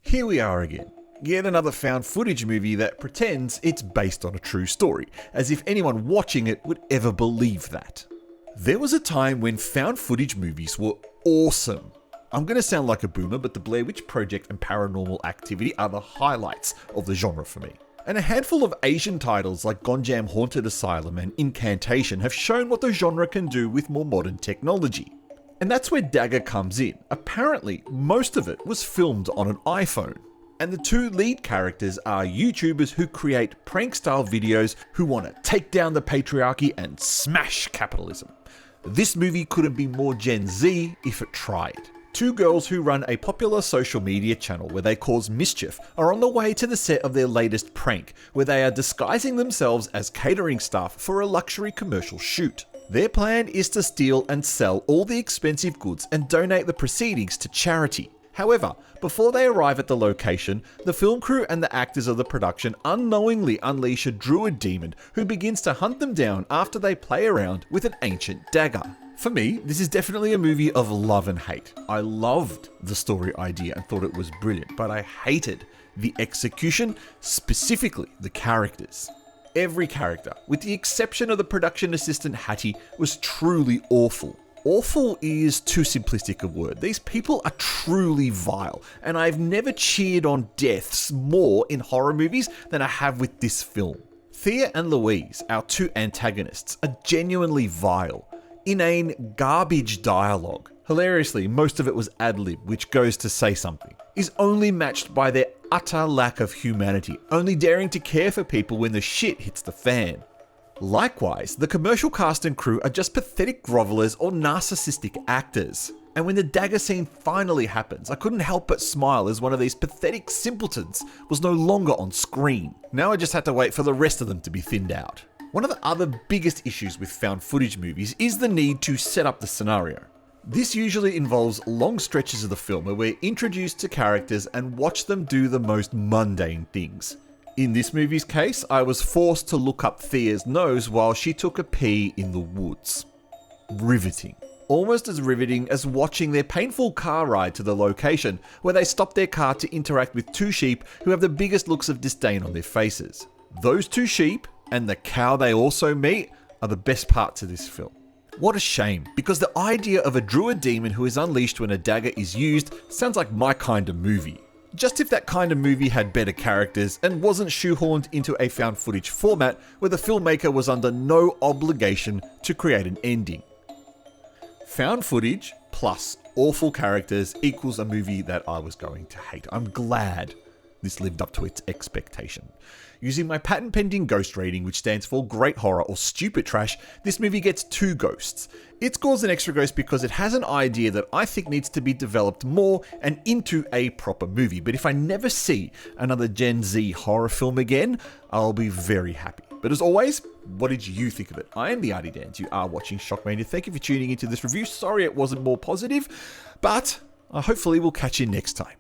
Here we are again. Yet another found footage movie that pretends it's based on a true story, as if anyone watching it would ever believe that. There was a time when found footage movies were awesome. I'm going to sound like a boomer, but the Blair Witch Project and Paranormal Activity are the highlights of the genre for me. And a handful of Asian titles like Gonjam Haunted Asylum and Incantation have shown what the genre can do with more modern technology. And that's where Dagr comes in. Apparently, most of it was filmed on an iPhone. And the two lead characters are YouTubers who create prank-style videos who want to take down the patriarchy and smash capitalism. This movie couldn't be more Gen Z if it tried. Two girls who run a popular social media channel where they cause mischief are on the way to the set of their latest prank, where they are disguising themselves as catering staff for a luxury commercial shoot. Their plan is to steal and sell all the expensive goods and donate the proceedings to charity. However, before they arrive at the location, the film crew and the actors of the production unknowingly unleash a druid demon who begins to hunt them down after they play around with an ancient dagger. For me, this is definitely a movie of love and hate. I loved the story idea and thought it was brilliant, but I hated the execution, specifically the characters. Every character, with the exception of the production assistant Hattie, was truly awful. Awful is too simplistic a word. These people are truly vile, and I've never cheered on deaths more in horror movies than I have with this film. Thea and Louise, our two antagonists, are genuinely vile. Inane, garbage dialogue. Hilariously, most of it was ad-lib, which goes to say something, is only matched by their utter lack of humanity, only daring to care for people when the shit hits the fan. Likewise, the commercial cast and crew are just pathetic grovelers or narcissistic actors. And when the dagger scene finally happens, I couldn't help but smile as one of these pathetic simpletons was no longer on screen. Now I just had to wait for the rest of them to be thinned out. One of the other biggest issues with found footage movies is the need to set up the scenario. This usually involves long stretches of the film where we're introduced to characters and watch them do the most mundane things. In this movie's case, I was forced to look up Thea's nose while she took a pee in the woods. Riveting. Almost as riveting as watching their painful car ride to the location, where they stop their car to interact with two sheep who have the biggest looks of disdain on their faces. Those two sheep, and the cow they also meet, are the best parts of this film. What a shame, because the idea of a druid demon who is unleashed when a dagger is used sounds like my kind of movie. Just if that kind of movie had better characters and wasn't shoehorned into a found footage format where the filmmaker was under no obligation to create an ending. Found footage plus awful characters equals a movie that I was going to hate. I'm glad this lived up to its expectation. Using my patent pending ghost rating, which stands for great horror or stupid trash, this movie gets 2 ghosts. It scores an extra ghost because it has an idea that I think needs to be developed more and into a proper movie. But if I never see another Gen Z horror film again, I'll be very happy. But as always, what did you think of it? I am the Artie Dans. You are watching SHOCKMANIA. Thank you for tuning into this review. Sorry it wasn't more positive, but hopefully we'll catch you next time.